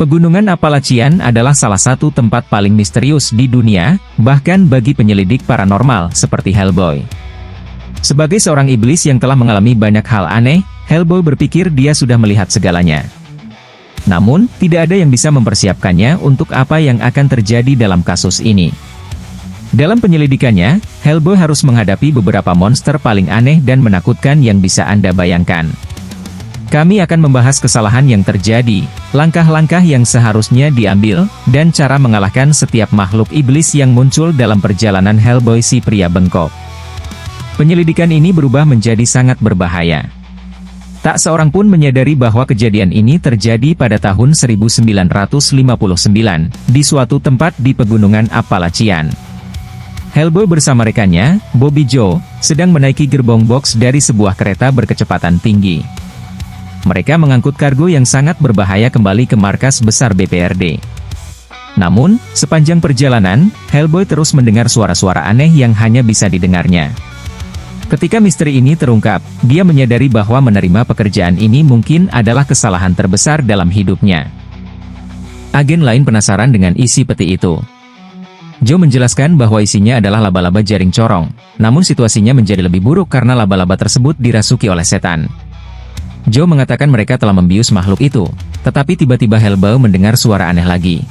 Pegunungan Appalachian adalah salah satu tempat paling misterius di dunia, bahkan bagi penyelidik paranormal seperti Hellboy. Sebagai seorang iblis yang telah mengalami banyak hal aneh, Hellboy berpikir dia sudah melihat segalanya. Namun, tidak ada yang bisa mempersiapkannya untuk apa yang akan terjadi dalam kasus ini. Dalam penyelidikannya, Hellboy harus menghadapi beberapa monster paling aneh dan menakutkan yang bisa Anda bayangkan. Kami akan membahas kesalahan yang terjadi, langkah-langkah yang seharusnya diambil, dan cara mengalahkan setiap makhluk iblis yang muncul dalam perjalanan Hellboy si pria bengkok. Penyelidikan ini berubah menjadi sangat berbahaya. Tak seorang pun menyadari bahwa kejadian ini terjadi pada tahun 1959, di suatu tempat di Pegunungan Appalachian. Hellboy bersama rekannya, Bobby Joe, sedang menaiki gerbong box dari sebuah kereta berkecepatan tinggi. Mereka mengangkut kargo yang sangat berbahaya kembali ke markas besar BPRD. Namun, sepanjang perjalanan, Hellboy terus mendengar suara-suara aneh yang hanya bisa didengarnya. Ketika misteri ini terungkap, dia menyadari bahwa menerima pekerjaan ini mungkin adalah kesalahan terbesar dalam hidupnya. Agen lain penasaran dengan isi peti itu. Joe menjelaskan bahwa isinya adalah laba-laba jaring corong, namun situasinya menjadi lebih buruk karena laba-laba tersebut dirasuki oleh setan. Joe mengatakan mereka telah membius makhluk itu, tetapi tiba-tiba Hellboy mendengar suara aneh lagi.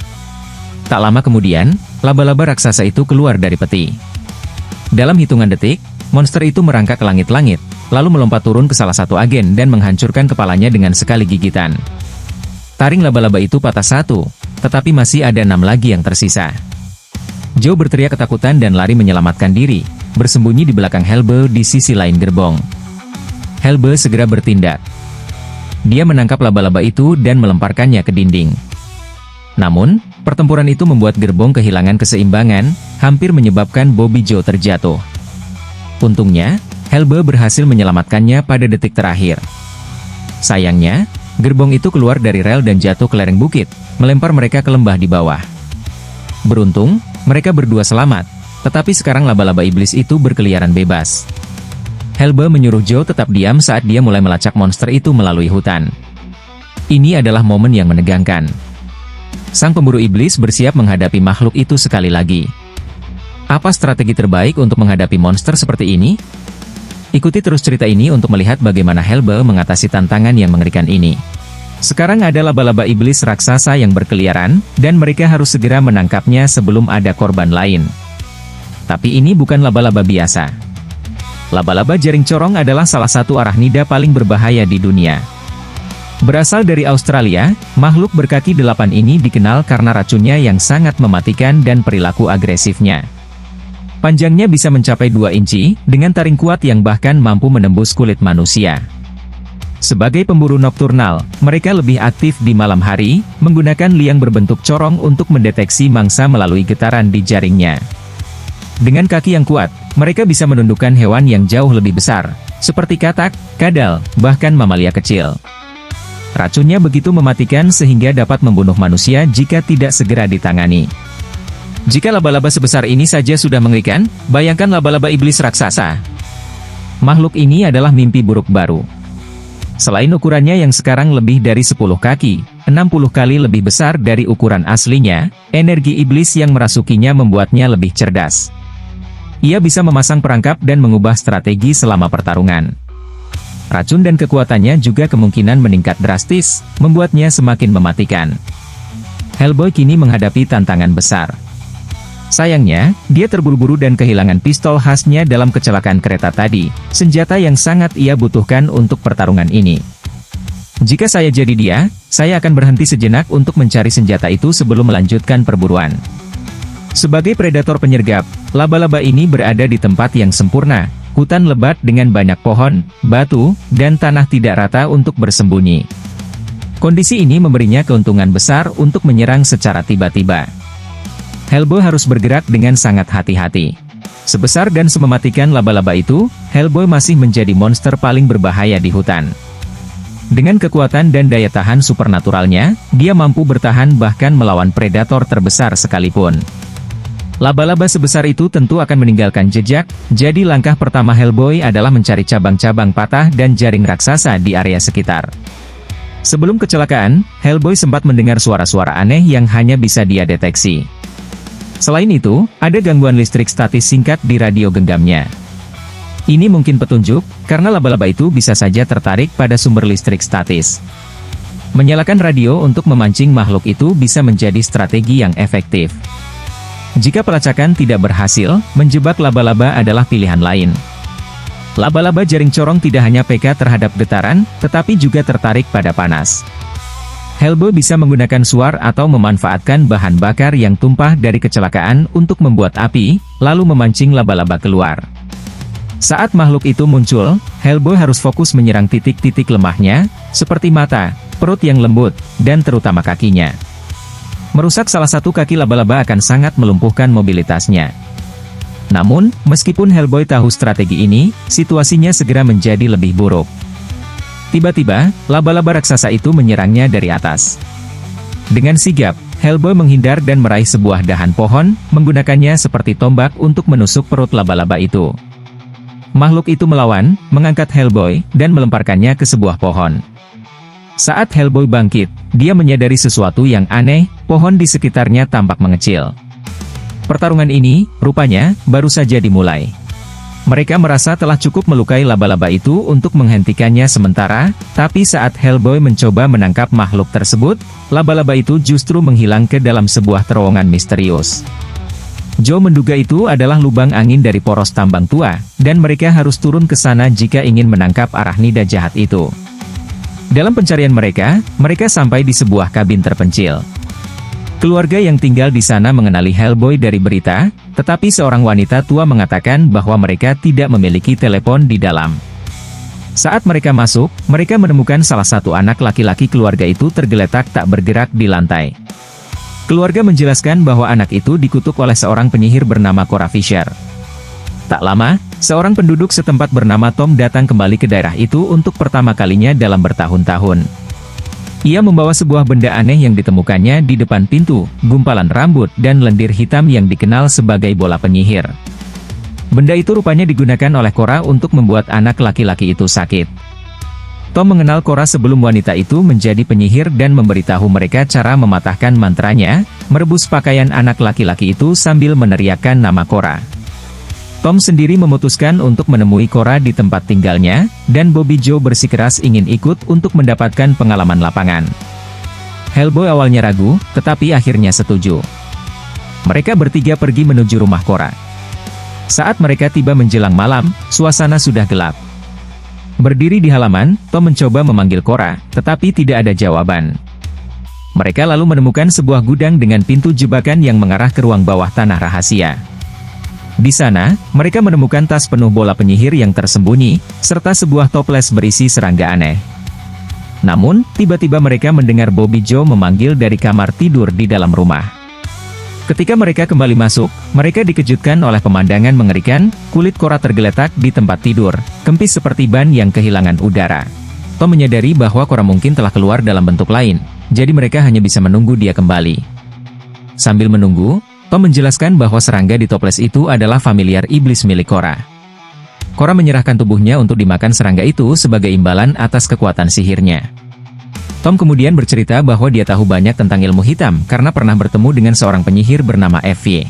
Tak lama kemudian, laba-laba raksasa itu keluar dari peti. Dalam hitungan detik, monster itu merangkak ke langit-langit, lalu melompat turun ke salah satu agen dan menghancurkan kepalanya dengan sekali gigitan. Taring laba-laba itu patah satu, tetapi masih ada 6 lagi yang tersisa. Joe berteriak ketakutan dan lari menyelamatkan diri, bersembunyi di belakang Hellboy di sisi lain gerbong. Hellboy segera bertindak. Dia menangkap laba-laba itu dan melemparkannya ke dinding. Namun, pertempuran itu membuat gerbong kehilangan keseimbangan, hampir menyebabkan Bobby Joe terjatuh. Untungnya, Hellboy berhasil menyelamatkannya pada detik terakhir. Sayangnya, gerbong itu keluar dari rel dan jatuh ke lereng bukit, melempar mereka ke lembah di bawah. Beruntung, mereka berdua selamat, tetapi sekarang laba-laba iblis itu berkeliaran bebas. Hellboy menyuruh Joe tetap diam saat dia mulai melacak monster itu melalui hutan. Ini adalah momen yang menegangkan. Sang pemburu iblis bersiap menghadapi makhluk itu sekali lagi. Apa strategi terbaik untuk menghadapi monster seperti ini? Ikuti terus cerita ini untuk melihat bagaimana Hellboy mengatasi tantangan yang mengerikan ini. Sekarang ada laba-laba iblis raksasa yang berkeliaran, dan mereka harus segera menangkapnya sebelum ada korban lain. Tapi ini bukan laba-laba biasa. Laba-laba jaring corong adalah salah satu arachnida paling berbahaya di dunia. Berasal dari Australia, makhluk berkaki 8 ini dikenal karena racunnya yang sangat mematikan dan perilaku agresifnya. Panjangnya bisa mencapai 2 inci, dengan taring kuat yang bahkan mampu menembus kulit manusia. Sebagai pemburu nokturnal, mereka lebih aktif di malam hari, menggunakan liang berbentuk corong untuk mendeteksi mangsa melalui getaran di jaringnya. Dengan kaki yang kuat, mereka bisa menundukkan hewan yang jauh lebih besar, seperti katak, kadal, bahkan mamalia kecil. Racunnya begitu mematikan sehingga dapat membunuh manusia jika tidak segera ditangani. Jika laba-laba sebesar ini saja sudah mengerikan, bayangkan laba-laba iblis raksasa. Makhluk ini adalah mimpi buruk baru. Selain ukurannya yang sekarang lebih dari 10 kaki, 60 kali lebih besar dari ukuran aslinya, energi iblis yang merasukinya membuatnya lebih cerdas. Ia bisa memasang perangkap dan mengubah strategi selama pertarungan. Racun dan kekuatannya juga kemungkinan meningkat drastis, membuatnya semakin mematikan. Hellboy kini menghadapi tantangan besar. Sayangnya, dia terburu-buru dan kehilangan pistol khasnya dalam kecelakaan kereta tadi, senjata yang sangat ia butuhkan untuk pertarungan ini. Jika saya jadi dia, saya akan berhenti sejenak untuk mencari senjata itu sebelum melanjutkan perburuan. Sebagai predator penyergap, laba-laba ini berada di tempat yang sempurna, hutan lebat dengan banyak pohon, batu, dan tanah tidak rata untuk bersembunyi. Kondisi ini memberinya keuntungan besar untuk menyerang secara tiba-tiba. Hellboy harus bergerak dengan sangat hati-hati. Sebesar dan semematikan laba-laba itu, Hellboy masih menjadi monster paling berbahaya di hutan. Dengan kekuatan dan daya tahan supernaturalnya, dia mampu bertahan bahkan melawan predator terbesar sekalipun. Laba-laba sebesar itu tentu akan meninggalkan jejak, jadi langkah pertama Hellboy adalah mencari cabang-cabang patah dan jaring raksasa di area sekitar. Sebelum kecelakaan, Hellboy sempat mendengar suara-suara aneh yang hanya bisa dia deteksi. Selain itu, ada gangguan listrik statis singkat di radio genggamnya. Ini mungkin petunjuk, karena laba-laba itu bisa saja tertarik pada sumber listrik statis. Menyalakan radio untuk memancing makhluk itu bisa menjadi strategi yang efektif. Jika pelacakan tidak berhasil, menjebak laba-laba adalah pilihan lain. Laba-laba jaring corong tidak hanya peka terhadap getaran, tetapi juga tertarik pada panas. Hellboy bisa menggunakan suar atau memanfaatkan bahan bakar yang tumpah dari kecelakaan untuk membuat api, lalu memancing laba-laba keluar. Saat makhluk itu muncul, Hellboy harus fokus menyerang titik-titik lemahnya, seperti mata, perut yang lembut, dan terutama kakinya. Merusak salah satu kaki laba-laba akan sangat melumpuhkan mobilitasnya. Namun, meskipun Hellboy tahu strategi ini, situasinya segera menjadi lebih buruk. Tiba-tiba, laba-laba raksasa itu menyerangnya dari atas. Dengan sigap, Hellboy menghindar dan meraih sebuah dahan pohon, menggunakannya seperti tombak untuk menusuk perut laba-laba itu. Makhluk itu melawan, mengangkat Hellboy, dan melemparkannya ke sebuah pohon. Saat Hellboy bangkit, dia menyadari sesuatu yang aneh, pohon di sekitarnya tampak mengecil. Pertarungan ini, rupanya, baru saja dimulai. Mereka merasa telah cukup melukai laba-laba itu untuk menghentikannya sementara, tapi saat Hellboy mencoba menangkap makhluk tersebut, laba-laba itu justru menghilang ke dalam sebuah terowongan misterius. Joe menduga itu adalah lubang angin dari poros tambang tua, dan mereka harus turun ke sana jika ingin menangkap arachnida jahat itu. Dalam pencarian mereka sampai di sebuah kabin terpencil. Keluarga yang tinggal di sana mengenali Hellboy dari berita, tetapi seorang wanita tua mengatakan bahwa mereka tidak memiliki telepon di dalam. Saat mereka masuk, mereka menemukan salah satu anak laki-laki keluarga itu tergeletak tak bergerak di lantai. Keluarga menjelaskan bahwa anak itu dikutuk oleh seorang penyihir bernama Cora Fisher. Tak lama, seorang penduduk setempat bernama Tom datang kembali ke daerah itu untuk pertama kalinya dalam bertahun-tahun. Ia membawa sebuah benda aneh yang ditemukannya di depan pintu, gumpalan rambut dan lendir hitam yang dikenal sebagai bola penyihir. Benda itu rupanya digunakan oleh Cora untuk membuat anak laki-laki itu sakit. Tom mengenal Cora sebelum wanita itu menjadi penyihir dan memberitahu mereka cara mematahkan mantranya, merebus pakaian anak laki-laki itu sambil meneriakkan nama Cora. Tom sendiri memutuskan untuk menemui Cora di tempat tinggalnya, dan Bobby Joe bersikeras ingin ikut untuk mendapatkan pengalaman lapangan. Hellboy awalnya ragu, tetapi akhirnya setuju. Mereka bertiga pergi menuju rumah Cora. Saat mereka tiba menjelang malam, suasana sudah gelap. Berdiri di halaman, Tom mencoba memanggil Cora, tetapi tidak ada jawaban. Mereka lalu menemukan sebuah gudang dengan pintu jebakan yang mengarah ke ruang bawah tanah rahasia. Di sana, mereka menemukan tas penuh bola penyihir yang tersembunyi, serta sebuah toples berisi serangga aneh. Namun, tiba-tiba mereka mendengar Bobby Joe memanggil dari kamar tidur di dalam rumah. Ketika mereka kembali masuk, mereka dikejutkan oleh pemandangan mengerikan, kulit Cora tergeletak di tempat tidur, kempis seperti ban yang kehilangan udara. Tom menyadari bahwa Cora mungkin telah keluar dalam bentuk lain, jadi mereka hanya bisa menunggu dia kembali. Sambil menunggu, Tom menjelaskan bahwa serangga di toples itu adalah familiar iblis milik Cora. Cora menyerahkan tubuhnya untuk dimakan serangga itu sebagai imbalan atas kekuatan sihirnya. Tom kemudian bercerita bahwa dia tahu banyak tentang ilmu hitam karena pernah bertemu dengan seorang penyihir bernama Evie.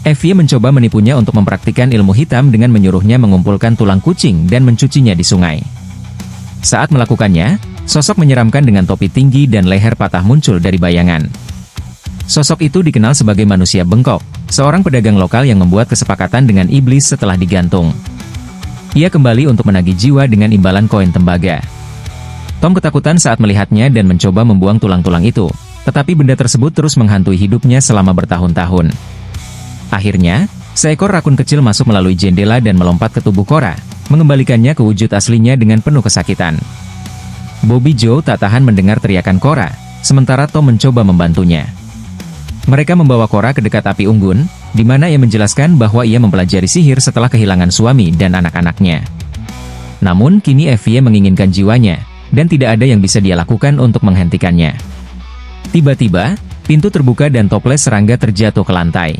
Evie mencoba menipunya untuk mempraktikkan ilmu hitam dengan menyuruhnya mengumpulkan tulang kucing dan mencucinya di sungai. Saat melakukannya, sosok menyeramkan dengan topi tinggi dan leher patah muncul dari bayangan. Sosok itu dikenal sebagai manusia bengkok, seorang pedagang lokal yang membuat kesepakatan dengan iblis setelah digantung. Ia kembali untuk menagih jiwa dengan imbalan koin tembaga. Tom ketakutan saat melihatnya dan mencoba membuang tulang-tulang itu, tetapi benda tersebut terus menghantui hidupnya selama bertahun-tahun. Akhirnya, seekor rakun kecil masuk melalui jendela dan melompat ke tubuh Cora, mengembalikannya ke wujud aslinya dengan penuh kesakitan. Bobby Joe tak tahan mendengar teriakan Cora, sementara Tom mencoba membantunya. Mereka membawa Cora ke dekat api unggun, di mana ia menjelaskan bahwa ia mempelajari sihir setelah kehilangan suami dan anak-anaknya. Namun, kini Evie menginginkan jiwanya, dan tidak ada yang bisa dia lakukan untuk menghentikannya. Tiba-tiba, pintu terbuka dan toples serangga terjatuh ke lantai.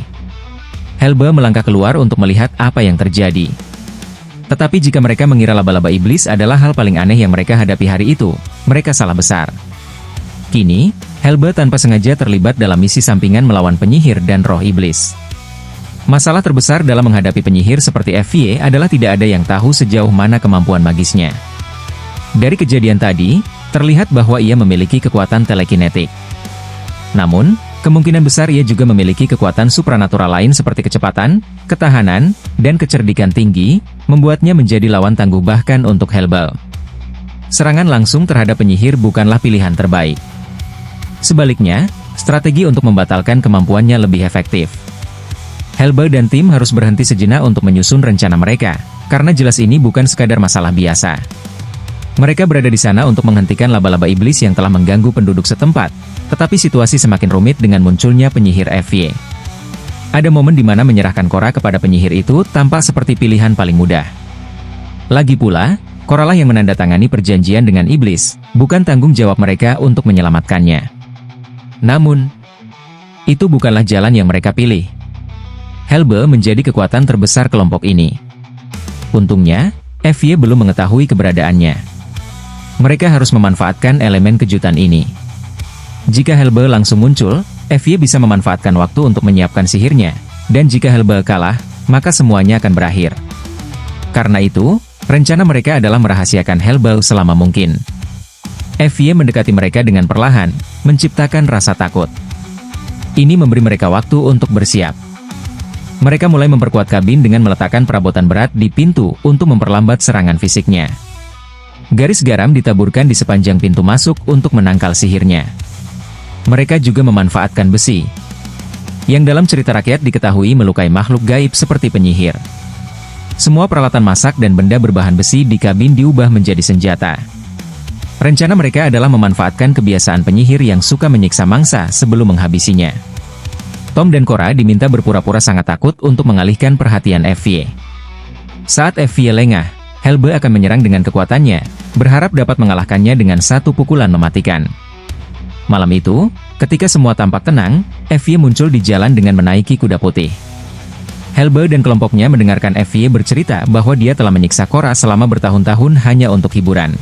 Hellboy melangkah keluar untuk melihat apa yang terjadi. Tetapi jika mereka mengira laba-laba iblis adalah hal paling aneh yang mereka hadapi hari itu, mereka salah besar. Kini, Helba tanpa sengaja terlibat dalam misi sampingan melawan penyihir dan roh iblis. Masalah terbesar dalam menghadapi penyihir seperti FY adalah tidak ada yang tahu sejauh mana kemampuan magisnya. Dari kejadian tadi, terlihat bahwa ia memiliki kekuatan telekinetik. Namun, kemungkinan besar ia juga memiliki kekuatan supranatural lain seperti kecepatan, ketahanan, dan kecerdikan tinggi, membuatnya menjadi lawan tangguh bahkan untuk Helba. Serangan langsung terhadap penyihir bukanlah pilihan terbaik. Sebaliknya, strategi untuk membatalkan kemampuannya lebih efektif. Helba dan tim harus berhenti sejenak untuk menyusun rencana mereka, karena jelas ini bukan sekadar masalah biasa. Mereka berada di sana untuk menghentikan laba-laba iblis yang telah mengganggu penduduk setempat, tetapi situasi semakin rumit dengan munculnya penyihir FY. Ada momen di mana menyerahkan Korra kepada penyihir itu tampak seperti pilihan paling mudah. Lagi pula, Korra lah yang menandatangani perjanjian dengan iblis, bukan tanggung jawab mereka untuk menyelamatkannya. Namun, itu bukanlah jalan yang mereka pilih. Helba menjadi kekuatan terbesar kelompok ini. Untungnya, FY belum mengetahui keberadaannya. Mereka harus memanfaatkan elemen kejutan ini. Jika Helba langsung muncul, FY bisa memanfaatkan waktu untuk menyiapkan sihirnya, dan jika Helba kalah, maka semuanya akan berakhir. Karena itu, rencana mereka adalah merahasiakan Helba selama mungkin. FY mendekati mereka dengan perlahan, menciptakan rasa takut. Ini memberi mereka waktu untuk bersiap. Mereka mulai memperkuat kabin dengan meletakkan perabotan berat di pintu untuk memperlambat serangan fisiknya. Garis garam ditaburkan di sepanjang pintu masuk untuk menangkal sihirnya. Mereka juga memanfaatkan besi, yang dalam cerita rakyat diketahui melukai makhluk gaib seperti penyihir. Semua peralatan masak dan benda berbahan besi di kabin diubah menjadi senjata. Rencana mereka adalah memanfaatkan kebiasaan penyihir yang suka menyiksa mangsa sebelum menghabisinya. Tom dan Korra diminta berpura-pura sangat takut untuk mengalihkan perhatian FY. Saat FY lengah, Helba akan menyerang dengan kekuatannya, berharap dapat mengalahkannya dengan satu pukulan mematikan. Malam itu, ketika semua tampak tenang, FY muncul di jalan dengan menaiki kuda putih. Helba dan kelompoknya mendengarkan FY bercerita bahwa dia telah menyiksa Korra selama bertahun-tahun hanya untuk hiburan.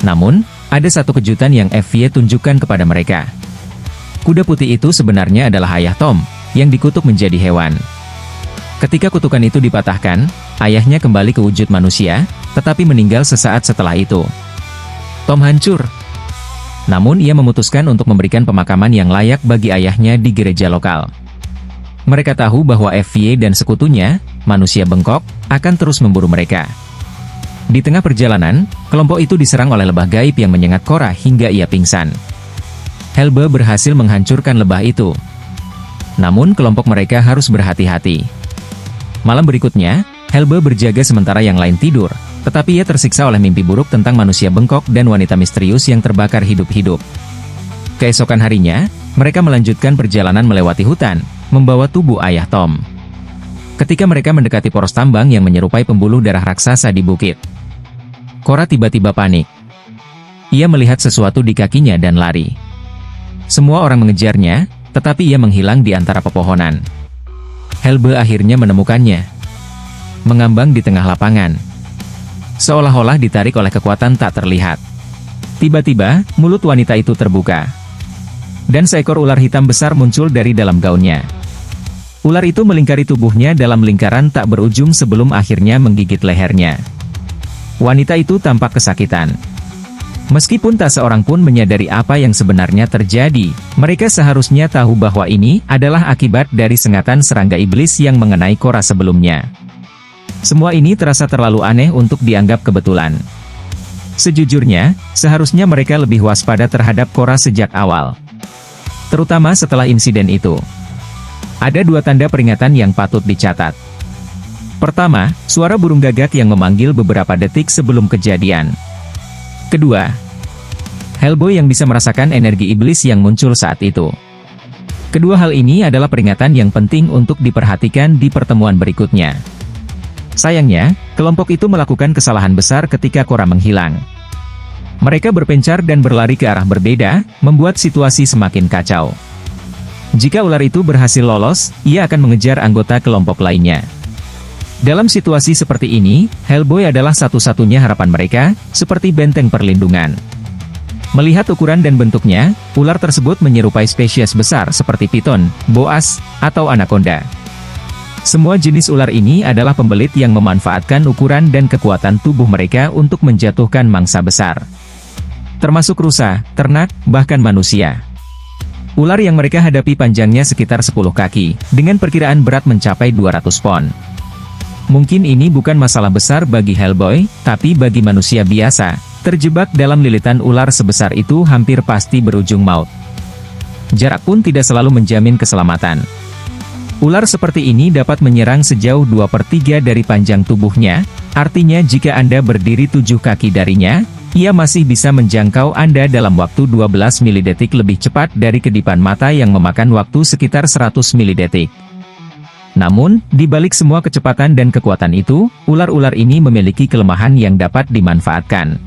Namun, ada satu kejutan yang FY tunjukkan kepada mereka. Kuda putih itu sebenarnya adalah ayah Tom, yang dikutuk menjadi hewan. Ketika kutukan itu dipatahkan, ayahnya kembali ke wujud manusia, tetapi meninggal sesaat setelah itu. Tom hancur. Namun ia memutuskan untuk memberikan pemakaman yang layak bagi ayahnya di gereja lokal. Mereka tahu bahwa FY dan sekutunya, manusia bengkok, akan terus memburu mereka. Di tengah perjalanan, kelompok itu diserang oleh lebah gaib yang menyengat Korra hingga ia pingsan. Helba berhasil menghancurkan lebah itu. Namun kelompok mereka harus berhati-hati. Malam berikutnya, Helba berjaga sementara yang lain tidur, tetapi ia tersiksa oleh mimpi buruk tentang manusia bengkok dan wanita misterius yang terbakar hidup-hidup. Keesokan harinya, mereka melanjutkan perjalanan melewati hutan, membawa tubuh ayah Tom. Ketika mereka mendekati poros tambang yang menyerupai pembuluh darah raksasa di bukit, Korra tiba-tiba panik. Ia melihat sesuatu di kakinya dan lari. Semua orang mengejarnya, tetapi ia menghilang di antara pepohonan. Helba akhirnya menemukannya. Mengambang di tengah lapangan. Seolah-olah ditarik oleh kekuatan tak terlihat. Tiba-tiba, mulut wanita itu terbuka. Dan seekor ular hitam besar muncul dari dalam gaunnya. Ular itu melingkari tubuhnya dalam lingkaran tak berujung sebelum akhirnya menggigit lehernya. Wanita itu tampak kesakitan. Meskipun tak seorang pun menyadari apa yang sebenarnya terjadi, mereka seharusnya tahu bahwa ini adalah akibat dari sengatan serangga iblis yang mengenai Korra sebelumnya. Semua ini terasa terlalu aneh untuk dianggap kebetulan. Sejujurnya, seharusnya mereka lebih waspada terhadap Korra sejak awal. Terutama setelah insiden itu. Ada dua tanda peringatan yang patut dicatat. Pertama, suara burung gagak yang memanggil beberapa detik sebelum kejadian. Kedua, Hellboy yang bisa merasakan energi iblis yang muncul saat itu. Kedua hal ini adalah peringatan yang penting untuk diperhatikan di pertemuan berikutnya. Sayangnya, kelompok itu melakukan kesalahan besar ketika Korra menghilang. Mereka berpencar dan berlari ke arah berbeda, membuat situasi semakin kacau. Jika ular itu berhasil lolos, ia akan mengejar anggota kelompok lainnya. Dalam situasi seperti ini, Hellboy adalah satu-satunya harapan mereka, seperti benteng perlindungan. Melihat ukuran dan bentuknya, ular tersebut menyerupai spesies besar seperti piton, boas, atau anaconda. Semua jenis ular ini adalah pembelit yang memanfaatkan ukuran dan kekuatan tubuh mereka untuk menjatuhkan mangsa besar. Termasuk rusa, ternak, bahkan manusia. Ular yang mereka hadapi panjangnya sekitar 10 kaki, dengan perkiraan berat mencapai 200 pon. Mungkin ini bukan masalah besar bagi Hellboy, tapi bagi manusia biasa, terjebak dalam lilitan ular sebesar itu hampir pasti berujung maut. Jarak pun tidak selalu menjamin keselamatan. Ular seperti ini dapat menyerang sejauh 2/3 dari panjang tubuhnya, artinya jika Anda berdiri 7 kaki darinya, ia masih bisa menjangkau Anda dalam waktu 12 milidetik lebih cepat dari kedipan mata yang memakan waktu sekitar 100 milidetik. Namun, di balik semua kecepatan dan kekuatan itu, ular-ular ini memiliki kelemahan yang dapat dimanfaatkan.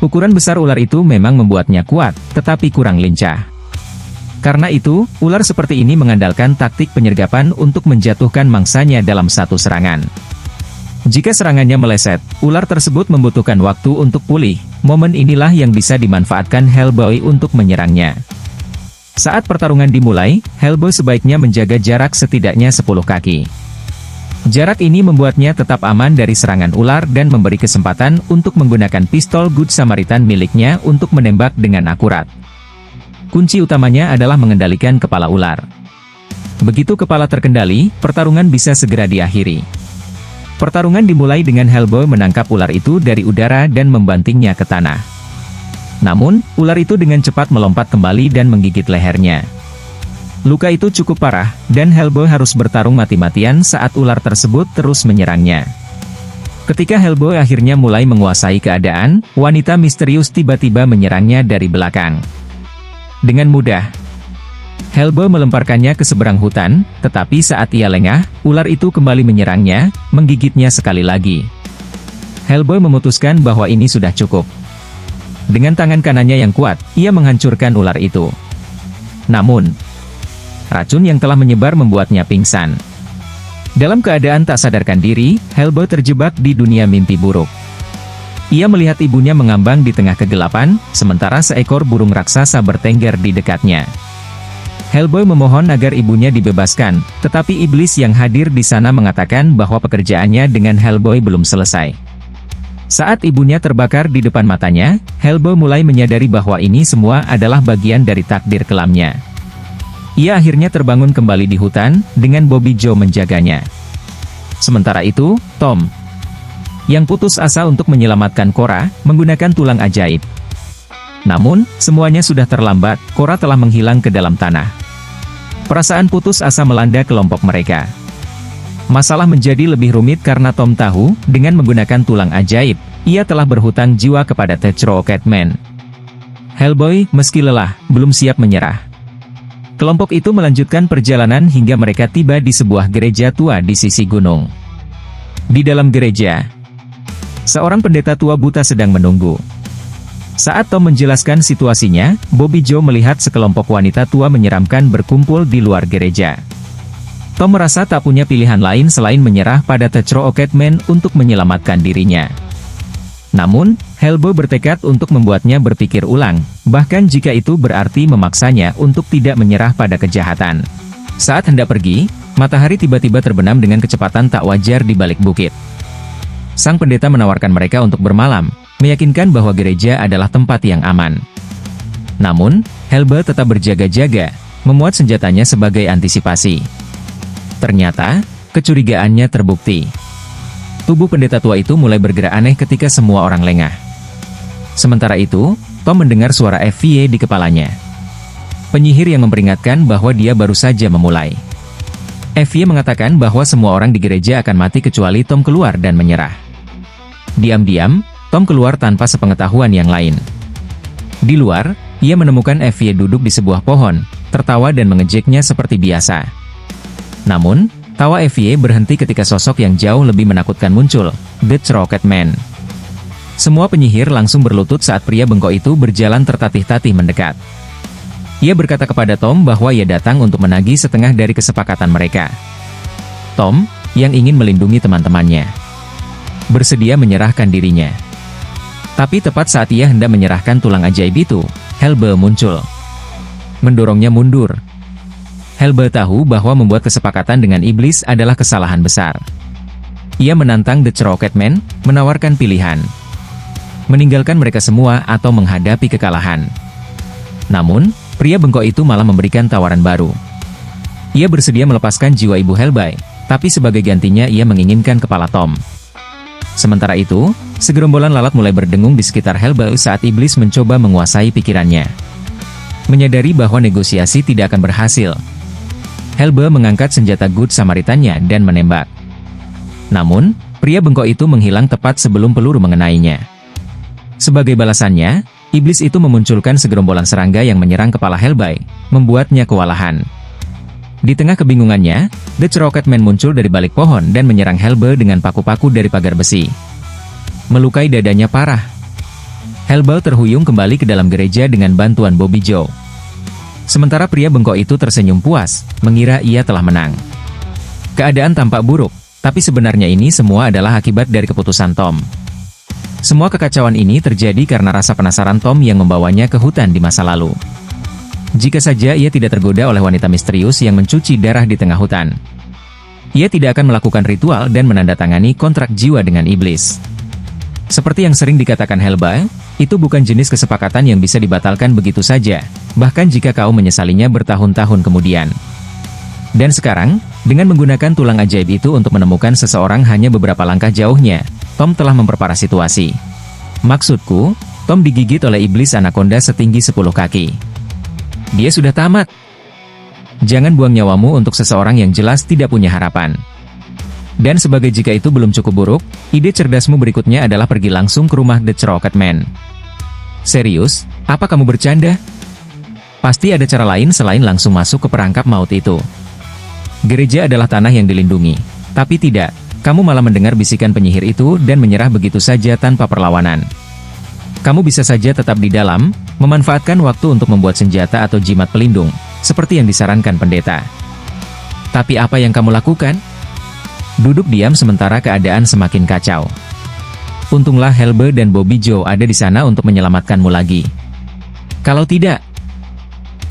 Ukuran besar ular itu memang membuatnya kuat, tetapi kurang lincah. Karena itu, ular seperti ini mengandalkan taktik penyergapan untuk menjatuhkan mangsanya dalam satu serangan. Jika serangannya meleset, ular tersebut membutuhkan waktu untuk pulih. Momen inilah yang bisa dimanfaatkan Hellboy untuk menyerangnya. Saat pertarungan dimulai, Hellboy sebaiknya menjaga jarak setidaknya 10 kaki. Jarak ini membuatnya tetap aman dari serangan ular dan memberi kesempatan untuk menggunakan pistol Good Samaritan miliknya untuk menembak dengan akurat. Kunci utamanya adalah mengendalikan kepala ular. Begitu kepala terkendali, pertarungan bisa segera diakhiri. Pertarungan dimulai dengan Hellboy menangkap ular itu dari udara dan membantingnya ke tanah. Namun, ular itu dengan cepat melompat kembali dan menggigit lehernya. Luka itu cukup parah, dan Hellboy harus bertarung mati-matian saat ular tersebut terus menyerangnya. Ketika Hellboy akhirnya mulai menguasai keadaan, wanita misterius tiba-tiba menyerangnya dari belakang. Dengan mudah, Hellboy melemparkannya ke seberang hutan, tetapi saat ia lengah, ular itu kembali menyerangnya, menggigitnya sekali lagi. Hellboy memutuskan bahwa ini sudah cukup. Dengan tangan kanannya yang kuat, ia menghancurkan ular itu. Namun, racun yang telah menyebar membuatnya pingsan. Dalam keadaan tak sadarkan diri, Hellboy terjebak di dunia mimpi buruk. Ia melihat ibunya mengambang di tengah kegelapan, sementara seekor burung raksasa bertengger di dekatnya. Hellboy memohon agar ibunya dibebaskan, tetapi iblis yang hadir di sana mengatakan bahwa pekerjaannya dengan Hellboy belum selesai. Saat ibunya terbakar di depan matanya, Hellboy mulai menyadari bahwa ini semua adalah bagian dari takdir kelamnya. Ia akhirnya terbangun kembali di hutan, dengan Bobby Joe menjaganya. Sementara itu, Tom, yang putus asa untuk menyelamatkan Cora, menggunakan tulang ajaib. Namun, semuanya sudah terlambat, Cora telah menghilang ke dalam tanah. Perasaan putus asa melanda kelompok mereka. Masalah menjadi lebih rumit karena Tom tahu, dengan menggunakan tulang ajaib, ia telah berhutang jiwa kepada Tetrooket-Man. Hellboy, meski lelah, belum siap menyerah. Kelompok itu melanjutkan perjalanan hingga mereka tiba di sebuah gereja tua di sisi gunung. Di dalam gereja, seorang pendeta tua buta sedang menunggu. Saat Tom menjelaskan situasinya, Bobby Joe melihat sekelompok wanita tua menyeramkan berkumpul di luar gereja. Tom merasa tak punya pilihan lain selain menyerah pada Tetrooket-Man untuk menyelamatkan dirinya. Namun, Hellboy bertekad untuk membuatnya berpikir ulang, bahkan jika itu berarti memaksanya untuk tidak menyerah pada kejahatan. Saat hendak pergi, matahari tiba-tiba terbenam dengan kecepatan tak wajar di balik bukit. Sang pendeta menawarkan mereka untuk bermalam, meyakinkan bahwa gereja adalah tempat yang aman. Namun, Hellboy tetap berjaga-jaga, memuat senjatanya sebagai antisipasi. Ternyata, kecurigaannya terbukti. Tubuh pendeta tua itu mulai bergerak aneh ketika semua orang lengah. Sementara itu, Tom mendengar suara FVA di kepalanya. Penyihir yang memperingatkan bahwa dia baru saja memulai. FVA mengatakan bahwa semua orang di gereja akan mati kecuali Tom keluar dan menyerah. Diam-diam, Tom keluar tanpa sepengetahuan yang lain. Di luar, ia menemukan FVA duduk di sebuah pohon, tertawa dan mengejeknya seperti biasa. Namun, tawa FVA berhenti ketika sosok yang jauh lebih menakutkan muncul, The Tetrooket-Man. Semua penyihir langsung berlutut saat pria bengkok itu berjalan tertatih-tatih mendekat. Ia berkata kepada Tom bahwa ia datang untuk menagih setengah dari kesepakatan mereka. Tom, yang ingin melindungi teman-temannya. Bersedia menyerahkan dirinya. Tapi tepat saat ia hendak menyerahkan tulang ajaib itu, Helba muncul. Mendorongnya mundur. Helba tahu bahwa membuat kesepakatan dengan iblis adalah kesalahan besar. Ia menantang The Rocketman, menawarkan pilihan. Meninggalkan mereka semua atau menghadapi kekalahan. Namun, pria bengkok itu malah memberikan tawaran baru. Ia bersedia melepaskan jiwa ibu Helba, tapi sebagai gantinya ia menginginkan kepala Tom. Sementara itu, segerombolan lalat mulai berdengung di sekitar Helba saat iblis mencoba menguasai pikirannya. Menyadari bahwa negosiasi tidak akan berhasil, Helba mengangkat senjata Good Samaritannya dan menembak. Namun, pria bengkok itu menghilang tepat sebelum peluru mengenainya. Sebagai balasannya, iblis itu memunculkan segerombolan serangga yang menyerang kepala Helba, membuatnya kewalahan. Di tengah kebingungannya, The Rocketman muncul dari balik pohon dan menyerang Helba dengan paku-paku dari pagar besi. Melukai dadanya parah. Helba terhuyung kembali ke dalam gereja dengan bantuan Bobby Joe. Sementara pria bengkok itu tersenyum puas, mengira ia telah menang. Keadaan tampak buruk. Tapi sebenarnya ini semua adalah akibat dari keputusan Tom. Semua kekacauan ini terjadi karena rasa penasaran Tom yang membawanya ke hutan di masa lalu. Jika saja ia tidak tergoda oleh wanita misterius yang mencuci darah di tengah hutan, ia tidak akan melakukan ritual dan menandatangani kontrak jiwa dengan iblis. Seperti yang sering dikatakan Helba, itu bukan jenis kesepakatan yang bisa dibatalkan begitu saja, bahkan jika kau menyesalinya bertahun-tahun kemudian. Dan sekarang, dengan menggunakan tulang ajaib itu untuk menemukan seseorang hanya beberapa langkah jauhnya, Tom telah memperparah situasi. Maksudku, Tom digigit oleh iblis anaconda setinggi 10 kaki. Dia sudah tamat. Jangan buang nyawamu untuk seseorang yang jelas tidak punya harapan. Dan sebagai jika itu belum cukup buruk, ide cerdasmu berikutnya adalah pergi langsung ke rumah The Rocketman. Serius, apa kamu bercanda? Pasti ada cara lain selain langsung masuk ke perangkap maut itu. Gereja adalah tanah yang dilindungi. Tapi tidak, kamu malah mendengar bisikan penyihir itu dan menyerah begitu saja tanpa perlawanan. Kamu bisa saja tetap di dalam, memanfaatkan waktu untuk membuat senjata atau jimat pelindung, seperti yang disarankan pendeta. Tapi apa yang kamu lakukan? Duduk diam sementara keadaan semakin kacau. Untunglah Helba dan Bobby Joe ada di sana untuk menyelamatkanmu lagi. Kalau tidak,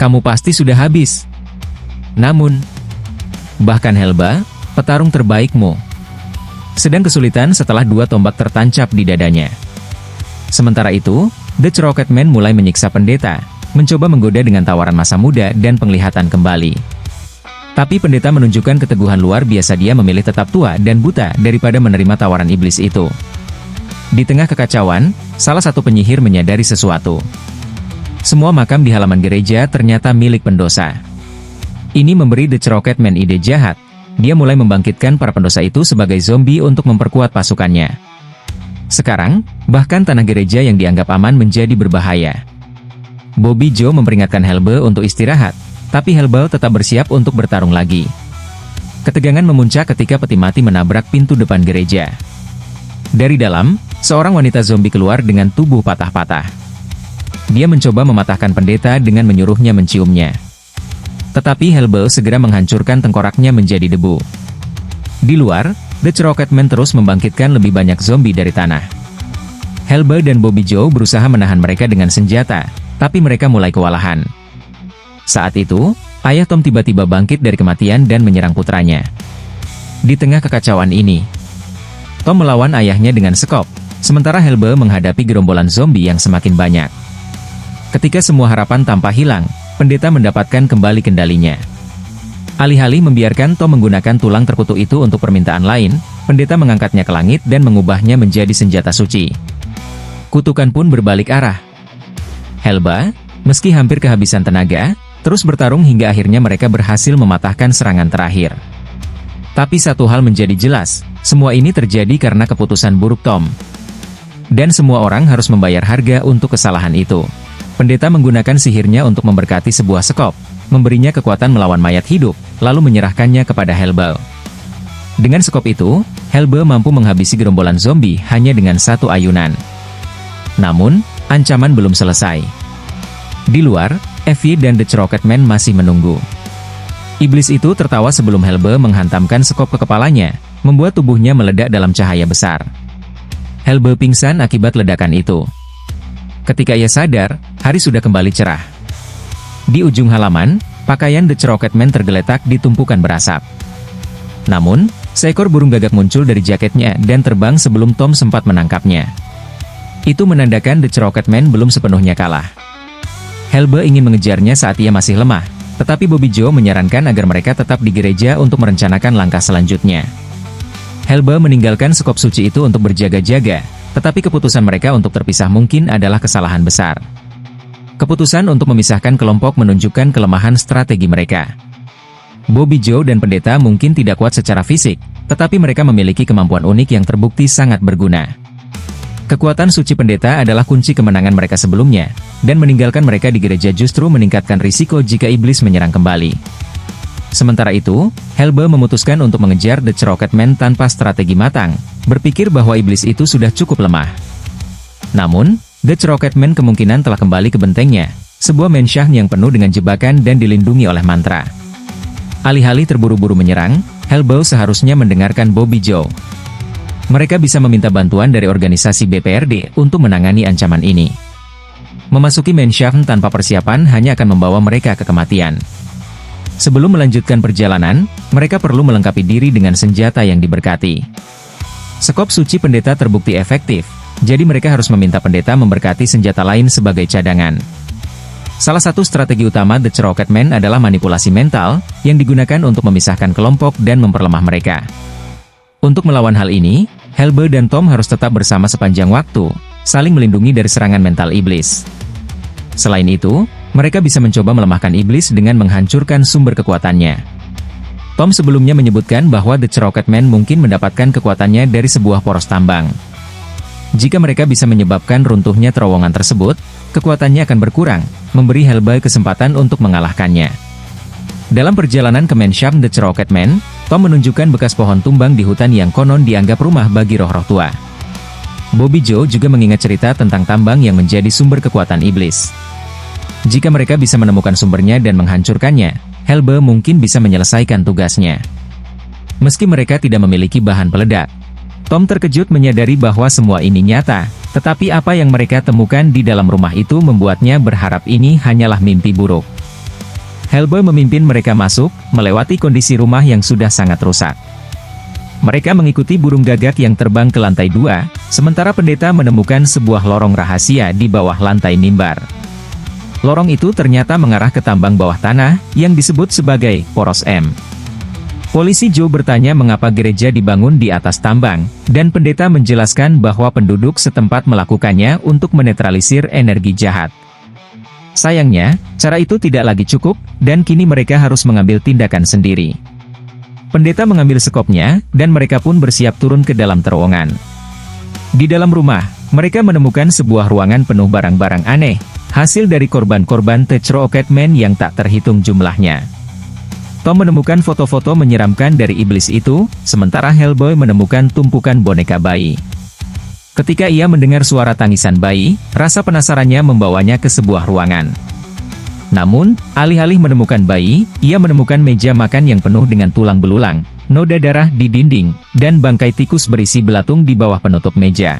kamu pasti sudah habis. Namun, bahkan Helba, petarung terbaikmu, sedang kesulitan setelah 2 tombak tertancap di dadanya. Sementara itu, The Rocketman mulai menyiksa pendeta, mencoba menggoda dengan tawaran masa muda dan penglihatan kembali. Tapi pendeta menunjukkan keteguhan luar biasa, dia memilih tetap tua dan buta daripada menerima tawaran iblis itu. Di tengah kekacauan, salah satu penyihir menyadari sesuatu. Semua makam di halaman gereja ternyata milik pendosa. Ini memberi The Rocketman ide jahat. Dia mulai membangkitkan para pendosa itu sebagai zombie untuk memperkuat pasukannya. Sekarang, bahkan tanah gereja yang dianggap aman menjadi berbahaya. Bobby Joe memperingatkan Helba untuk istirahat, tapi Helba tetap bersiap untuk bertarung lagi. Ketegangan memuncak ketika peti mati menabrak pintu depan gereja. Dari dalam, seorang wanita zombie keluar dengan tubuh patah-patah. Dia mencoba mematahkan pendeta dengan menyuruhnya menciumnya. Tetapi Helba segera menghancurkan tengkoraknya menjadi debu. Di luar, The Rocketman terus membangkitkan lebih banyak zombie dari tanah. Helba dan Bobby Joe berusaha menahan mereka dengan senjata, tapi mereka mulai kewalahan. Saat itu, ayah Tom tiba-tiba bangkit dari kematian dan menyerang putranya. Di tengah kekacauan ini, Tom melawan ayahnya dengan sekop, sementara Helba menghadapi gerombolan zombie yang semakin banyak. Ketika semua harapan tampak hilang, pendeta mendapatkan kembali kendalinya. Alih-alih membiarkan Tom menggunakan tulang terkutuk itu untuk permintaan lain, pendeta mengangkatnya ke langit dan mengubahnya menjadi senjata suci. Kutukan pun berbalik arah. Helba, meski hampir kehabisan tenaga, terus bertarung hingga akhirnya mereka berhasil mematahkan serangan terakhir. Tapi satu hal menjadi jelas, semua ini terjadi karena keputusan buruk Tom. Dan semua orang harus membayar harga untuk kesalahan itu. Pendeta menggunakan sihirnya untuk memberkati sebuah sekop, memberinya kekuatan melawan mayat hidup, lalu menyerahkannya kepada Helba. Dengan sekop itu, Helba mampu menghabisi gerombolan zombie hanya dengan satu ayunan. Namun, ancaman belum selesai. Di luar, Evie dan The Rocketman masih menunggu. Iblis itu tertawa sebelum Helba menghantamkan sekop ke kepalanya, membuat tubuhnya meledak dalam cahaya besar. Hellboy pingsan akibat ledakan itu. Ketika ia sadar, hari sudah kembali cerah. Di ujung halaman, pakaian The Rocketman tergeletak di tumpukan berasap. Namun, seekor burung gagak muncul dari jaketnya dan terbang sebelum Tom sempat menangkapnya. Itu menandakan The Rocketman belum sepenuhnya kalah. Hellboy ingin mengejarnya saat ia masih lemah, tetapi Bobby Joe menyarankan agar mereka tetap di gereja untuk merencanakan langkah selanjutnya. Hellboy meninggalkan sekop suci itu untuk berjaga-jaga, tetapi keputusan mereka untuk terpisah mungkin adalah kesalahan besar. Keputusan untuk memisahkan kelompok menunjukkan kelemahan strategi mereka. Bobby Joe dan pendeta mungkin tidak kuat secara fisik, tetapi mereka memiliki kemampuan unik yang terbukti sangat berguna. Kekuatan suci pendeta adalah kunci kemenangan mereka sebelumnya, dan meninggalkan mereka di gereja justru meningkatkan risiko jika iblis menyerang kembali. Sementara itu, Hellboy memutuskan untuk mengejar The Rocketman tanpa strategi matang, berpikir bahwa iblis itu sudah cukup lemah. Namun, The Rocketman kemungkinan telah kembali ke bentengnya, sebuah mansion yang penuh dengan jebakan dan dilindungi oleh mantra. Alih-alih terburu-buru menyerang, Hellboy seharusnya mendengarkan Bobby Joe. Mereka bisa meminta bantuan dari organisasi BPRD untuk menangani ancaman ini. Memasuki mansion tanpa persiapan hanya akan membawa mereka ke kematian. Sebelum melanjutkan perjalanan, mereka perlu melengkapi diri dengan senjata yang diberkati. Sekop suci pendeta terbukti efektif, jadi mereka harus meminta pendeta memberkati senjata lain sebagai cadangan. Salah satu strategi utama The Rocketman adalah manipulasi mental, yang digunakan untuk memisahkan kelompok dan memperlemah mereka. Untuk melawan hal ini, Hellboy dan Tom harus tetap bersama sepanjang waktu, saling melindungi dari serangan mental iblis. Selain itu, mereka bisa mencoba melemahkan iblis dengan menghancurkan sumber kekuatannya. Tom sebelumnya menyebutkan bahwa The Rocketman mungkin mendapatkan kekuatannya dari sebuah poros tambang. Jika mereka bisa menyebabkan runtuhnya terowongan tersebut, kekuatannya akan berkurang, memberi Hellboy kesempatan untuk mengalahkannya. Dalam perjalanan ke mansion The Rocketman, Tom menunjukkan bekas pohon tumbang di hutan yang konon dianggap rumah bagi roh-roh tua. Bobby Joe juga mengingat cerita tentang tambang yang menjadi sumber kekuatan iblis. Jika mereka bisa menemukan sumbernya dan menghancurkannya, Hellboy mungkin bisa menyelesaikan tugasnya. Meski mereka tidak memiliki bahan peledak, Tom terkejut menyadari bahwa semua ini nyata, tetapi apa yang mereka temukan di dalam rumah itu membuatnya berharap ini hanyalah mimpi buruk. Hellboy memimpin mereka masuk, melewati kondisi rumah yang sudah sangat rusak. Mereka mengikuti burung gagak yang terbang ke lantai 2, sementara pendeta menemukan sebuah lorong rahasia di bawah lantai mimbar. Lorong itu ternyata mengarah ke tambang bawah tanah, yang disebut sebagai Poros M. Polisi Joe bertanya mengapa gereja dibangun di atas tambang, dan pendeta menjelaskan bahwa penduduk setempat melakukannya untuk menetralisir energi jahat. Sayangnya, cara itu tidak lagi cukup, dan kini mereka harus mengambil tindakan sendiri. Pendeta mengambil sekopnya, dan mereka pun bersiap turun ke dalam terowongan. Di dalam rumah, mereka menemukan sebuah ruangan penuh barang-barang aneh, hasil dari korban-korban The Rocketman yang tak terhitung jumlahnya. Tom menemukan foto-foto menyeramkan dari iblis itu, sementara Hellboy menemukan tumpukan boneka bayi. Ketika ia mendengar suara tangisan bayi, rasa penasarannya membawanya ke sebuah ruangan. Namun, alih-alih menemukan bayi, ia menemukan meja makan yang penuh dengan tulang belulang, noda darah di dinding, dan bangkai tikus berisi belatung di bawah penutup meja.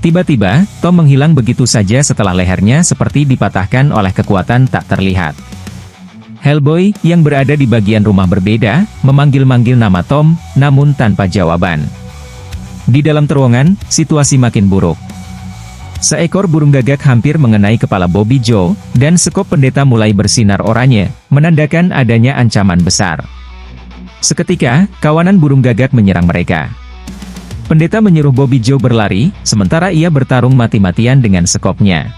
Tiba-tiba, Tom menghilang begitu saja setelah lehernya seperti dipatahkan oleh kekuatan tak terlihat. Hellboy, yang berada di bagian rumah berbeda, memanggil-manggil nama Tom, namun tanpa jawaban. Di dalam terowongan, situasi makin buruk. Seekor burung gagak hampir mengenai kepala Bobby Joe, dan sekop pendeta mulai bersinar oranye, menandakan adanya ancaman besar. Seketika, kawanan burung gagak menyerang mereka. Pendeta menyuruh Bobby Joe berlari, sementara ia bertarung mati-matian dengan sekopnya.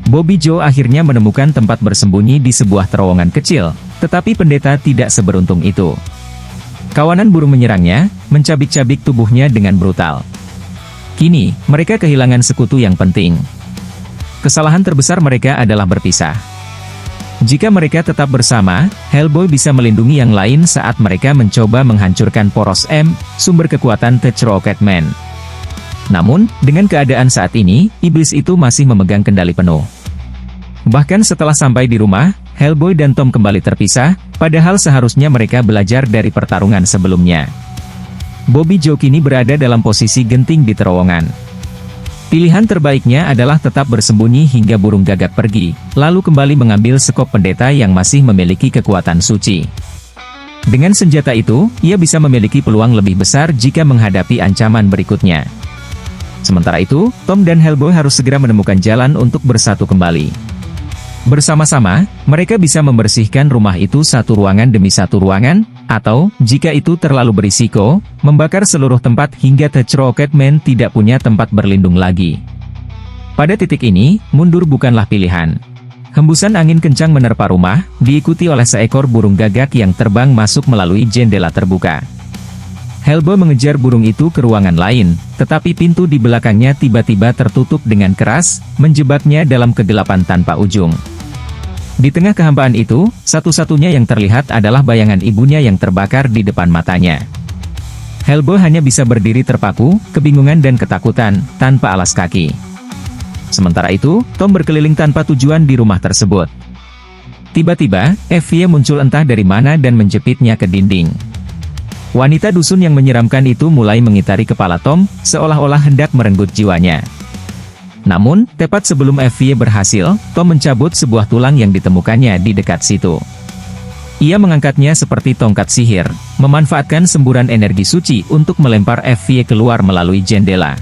Bobby Joe akhirnya menemukan tempat bersembunyi di sebuah terowongan kecil, tetapi pendeta tidak seberuntung itu. Kawanan burung menyerangnya, mencabik-cabik tubuhnya dengan brutal. Kini, mereka kehilangan sekutu yang penting. Kesalahan terbesar mereka adalah berpisah. Jika mereka tetap bersama, Hellboy bisa melindungi yang lain saat mereka mencoba menghancurkan Poros M, sumber kekuatan The Rocketman. Namun, dengan keadaan saat ini, iblis itu masih memegang kendali penuh. Bahkan setelah sampai di rumah, Hellboy dan Tom kembali terpisah, padahal seharusnya mereka belajar dari pertarungan sebelumnya. Bobby Joe kini berada dalam posisi genting di terowongan. Pilihan terbaiknya adalah tetap bersembunyi hingga burung gagak pergi, lalu kembali mengambil sekop pendeta yang masih memiliki kekuatan suci. Dengan senjata itu, ia bisa memiliki peluang lebih besar jika menghadapi ancaman berikutnya. Sementara itu, Tom dan Hellboy harus segera menemukan jalan untuk bersatu kembali. Bersama-sama, mereka bisa membersihkan rumah itu satu ruangan demi satu ruangan, atau, jika itu terlalu berisiko, membakar seluruh tempat hingga The Rocketman tidak punya tempat berlindung lagi. Pada titik ini, mundur bukanlah pilihan. Hembusan angin kencang menerpa rumah, diikuti oleh seekor burung gagak yang terbang masuk melalui jendela terbuka. Hellboy mengejar burung itu ke ruangan lain, tetapi pintu di belakangnya tiba-tiba tertutup dengan keras, menjebaknya dalam kegelapan tanpa ujung. Di tengah kehampaan itu, satu-satunya yang terlihat adalah bayangan ibunya yang terbakar di depan matanya. Hellboy hanya bisa berdiri terpaku, kebingungan dan ketakutan, tanpa alas kaki. Sementara itu, Tom berkeliling tanpa tujuan di rumah tersebut. Tiba-tiba, Evie muncul entah dari mana dan menjepitnya ke dinding. Wanita dusun yang menyeramkan itu mulai mengitari kepala Tom, seolah-olah hendak merenggut jiwanya. Namun, tepat sebelum Evie berhasil, Tom mencabut sebuah tulang yang ditemukannya di dekat situ. Ia mengangkatnya seperti tongkat sihir, memanfaatkan semburan energi suci untuk melempar Evie keluar melalui jendela.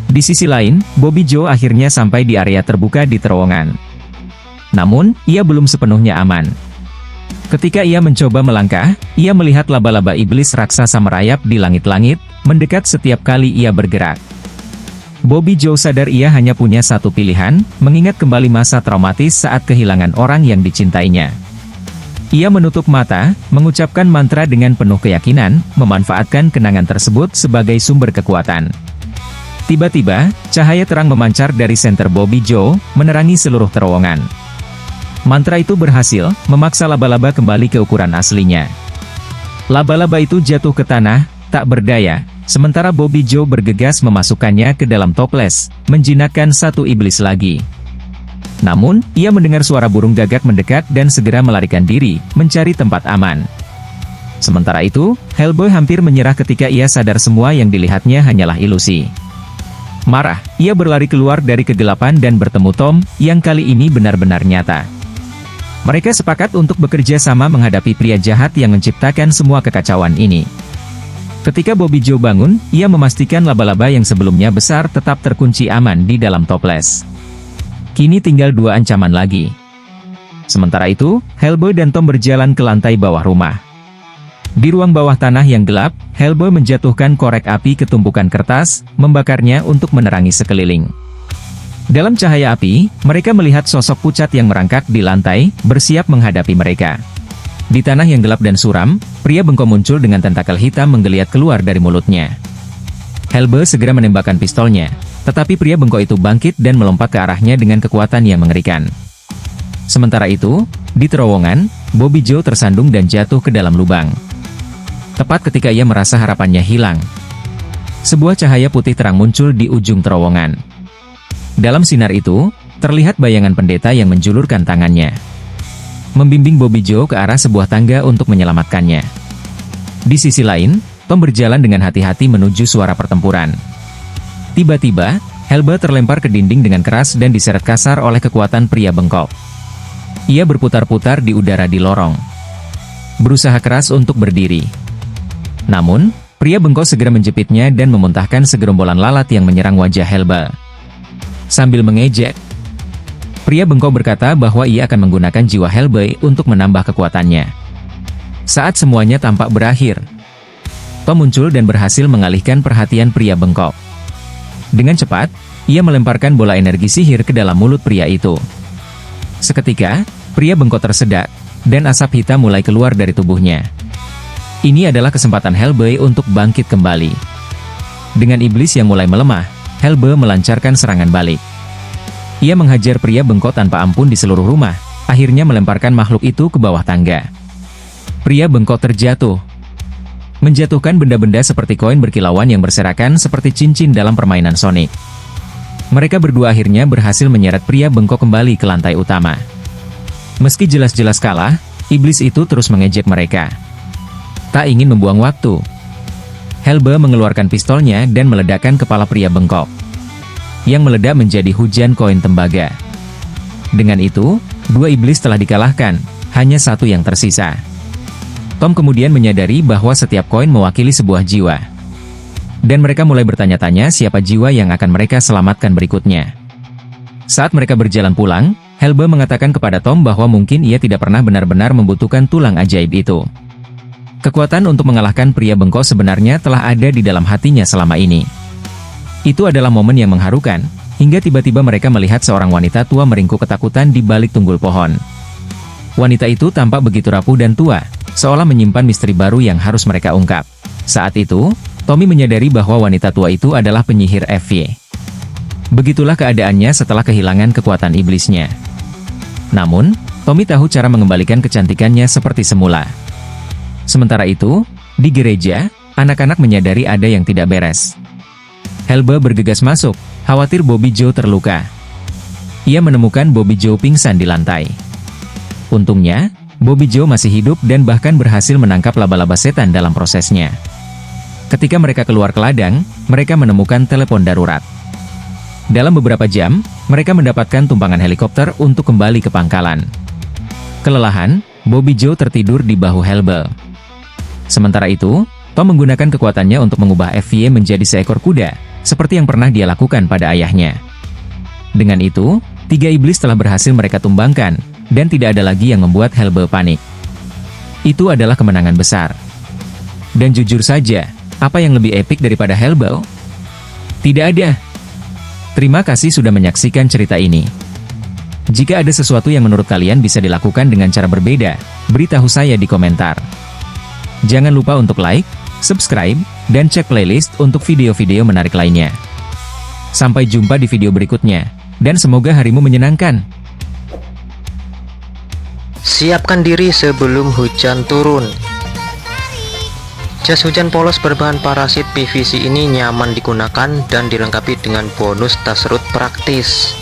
Di sisi lain, Bobby Joe akhirnya sampai di area terbuka di terowongan. Namun, ia belum sepenuhnya aman. Ketika ia mencoba melangkah, ia melihat laba-laba iblis raksasa merayap di langit-langit, mendekat setiap kali ia bergerak. Bobby Joe sadar ia hanya punya satu pilihan, mengingat kembali masa traumatis saat kehilangan orang yang dicintainya. Ia menutup mata, mengucapkan mantra dengan penuh keyakinan, memanfaatkan kenangan tersebut sebagai sumber kekuatan. Tiba-tiba, cahaya terang memancar dari senter Bobby Joe, menerangi seluruh terowongan. Mantra itu berhasil, memaksa laba-laba kembali ke ukuran aslinya. Laba-laba itu jatuh ke tanah, tak berdaya. Sementara Bobby Joe bergegas memasukkannya ke dalam toples, menjinakkan satu iblis lagi. Namun, ia mendengar suara burung gagak mendekat dan segera melarikan diri, mencari tempat aman. Sementara itu, Hellboy hampir menyerah ketika ia sadar semua yang dilihatnya hanyalah ilusi. Marah, ia berlari keluar dari kegelapan dan bertemu Tom, yang kali ini benar-benar nyata. Mereka sepakat untuk bekerja sama menghadapi pria jahat yang menciptakan semua kekacauan ini. Ketika Bobby Joe bangun, ia memastikan laba-laba yang sebelumnya besar tetap terkunci aman di dalam toples. Kini tinggal dua ancaman lagi. Sementara itu, Hellboy dan Tom berjalan ke lantai bawah rumah. Di ruang bawah tanah yang gelap, Hellboy menjatuhkan korek api ke tumpukan kertas, membakarnya untuk menerangi sekeliling. Dalam cahaya api, mereka melihat sosok pucat yang merangkak di lantai, bersiap menghadapi mereka. Di tanah yang gelap dan suram, pria bengkok muncul dengan tentakel hitam menggeliat keluar dari mulutnya. Hellboy segera menembakkan pistolnya, tetapi pria bengkok itu bangkit dan melompat ke arahnya dengan kekuatan yang mengerikan. Sementara itu, di terowongan, Bobby Joe tersandung dan jatuh ke dalam lubang. Tepat ketika ia merasa harapannya hilang, sebuah cahaya putih terang muncul di ujung terowongan. Dalam sinar itu, terlihat bayangan pendeta yang menjulurkan tangannya, membimbing Bobby Joe ke arah sebuah tangga untuk menyelamatkannya. Di sisi lain, Tom berjalan dengan hati-hati menuju suara pertempuran. Tiba-tiba, Hellboy terlempar ke dinding dengan keras dan diseret kasar oleh kekuatan pria bengkok. Ia berputar-putar di udara di lorong, berusaha keras untuk berdiri. Namun, pria bengkok segera menjepitnya dan memuntahkan segerombolan lalat yang menyerang wajah Hellboy. Sambil mengejek, pria bengkok berkata bahwa ia akan menggunakan jiwa Hellboy untuk menambah kekuatannya. Saat semuanya tampak berakhir, Tom muncul dan berhasil mengalihkan perhatian pria bengkok. Dengan cepat, ia melemparkan bola energi sihir ke dalam mulut pria itu. Seketika, pria bengkok tersedak, dan asap hitam mulai keluar dari tubuhnya. Ini adalah kesempatan Hellboy untuk bangkit kembali. Dengan iblis yang mulai melemah, Hellboy melancarkan serangan balik. Ia menghajar pria bengkok tanpa ampun di seluruh rumah, akhirnya melemparkan makhluk itu ke bawah tangga. Pria bengkok terjatuh, menjatuhkan benda-benda seperti koin berkilauan yang berserakan seperti cincin dalam permainan Sonic. Mereka berdua akhirnya berhasil menyeret pria bengkok kembali ke lantai utama. Meski jelas-jelas kalah, iblis itu terus mengejek mereka. Tak ingin membuang waktu, Helba mengeluarkan pistolnya dan meledakkan kepala pria bengkok, yang meledak menjadi hujan koin tembaga. Dengan itu, 2 iblis telah dikalahkan, hanya 1 yang tersisa. Tom kemudian menyadari bahwa setiap koin mewakili sebuah jiwa. Dan mereka mulai bertanya-tanya siapa jiwa yang akan mereka selamatkan berikutnya. Saat mereka berjalan pulang, Helba mengatakan kepada Tom bahwa mungkin ia tidak pernah benar-benar membutuhkan tulang ajaib itu. Kekuatan untuk mengalahkan pria bengkok sebenarnya telah ada di dalam hatinya selama ini. Itu adalah momen yang mengharukan, hingga tiba-tiba mereka melihat seorang wanita tua meringkuk ketakutan di balik tunggul pohon. Wanita itu tampak begitu rapuh dan tua, seolah menyimpan misteri baru yang harus mereka ungkap. Saat itu, Tommy menyadari bahwa wanita tua itu adalah penyihir FY. Begitulah keadaannya setelah kehilangan kekuatan iblisnya. Namun, Tommy tahu cara mengembalikan kecantikannya seperti semula. Sementara itu, di gereja, anak-anak menyadari ada yang tidak beres. Helba bergegas masuk, khawatir Bobby Joe terluka. Ia menemukan Bobby Joe pingsan di lantai. Untungnya, Bobby Joe masih hidup dan bahkan berhasil menangkap laba-laba setan dalam prosesnya. Ketika mereka keluar ke ladang, mereka menemukan telepon darurat. Dalam beberapa jam, mereka mendapatkan tumpangan helikopter untuk kembali ke pangkalan. Kelelahan, Bobby Joe tertidur di bahu Helba. Sementara itu, Tom menggunakan kekuatannya untuk mengubah FY menjadi seekor kuda, seperti yang pernah dia lakukan pada ayahnya. Dengan itu, 3 iblis telah berhasil mereka tumbangkan, dan tidak ada lagi yang membuat Helba panik. Itu adalah kemenangan besar. Dan jujur saja, apa yang lebih epik daripada Helba? Tidak ada. Terima kasih sudah menyaksikan cerita ini. Jika ada sesuatu yang menurut kalian bisa dilakukan dengan cara berbeda, beritahu saya di komentar. Jangan lupa untuk like, subscribe, dan cek playlist untuk video-video menarik lainnya. Sampai jumpa di video berikutnya, dan semoga harimu menyenangkan. Siapkan diri sebelum hujan turun. Jas hujan polos berbahan parasit PVC ini nyaman digunakan dan dilengkapi dengan bonus tas root praktis.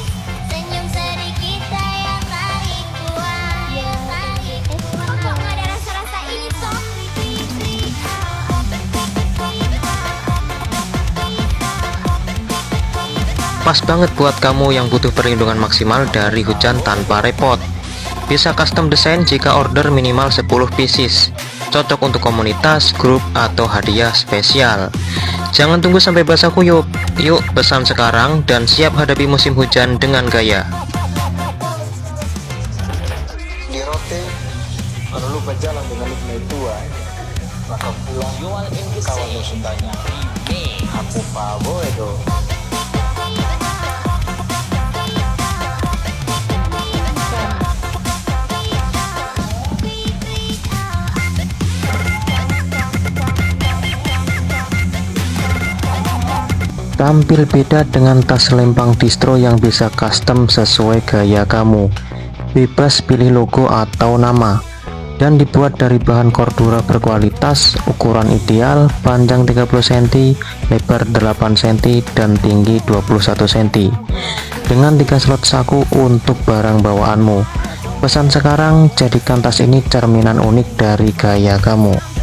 Pas banget buat kamu yang butuh perlindungan maksimal dari hujan tanpa repot. Bisa custom desain jika order minimal 10 pieces. Cocok untuk komunitas, grup, atau hadiah spesial. Jangan tunggu sampai basah kuyup. Yuk pesan sekarang dan siap hadapi musim hujan dengan gaya. Di rote, kalau lupa jalan dengan ibu tua, maka pulang kawan sukanya. Aku pabo itu. Tampil beda dengan tas lempang distro yang bisa custom sesuai gaya kamu. Bebas pilih logo atau nama. Dan dibuat dari bahan Cordura berkualitas, ukuran ideal, panjang 30 cm, lebar 8 cm, dan tinggi 21 cm. Dengan 3 slot saku untuk barang bawaanmu. Pesan sekarang, jadikan tas ini cerminan unik dari gaya kamu.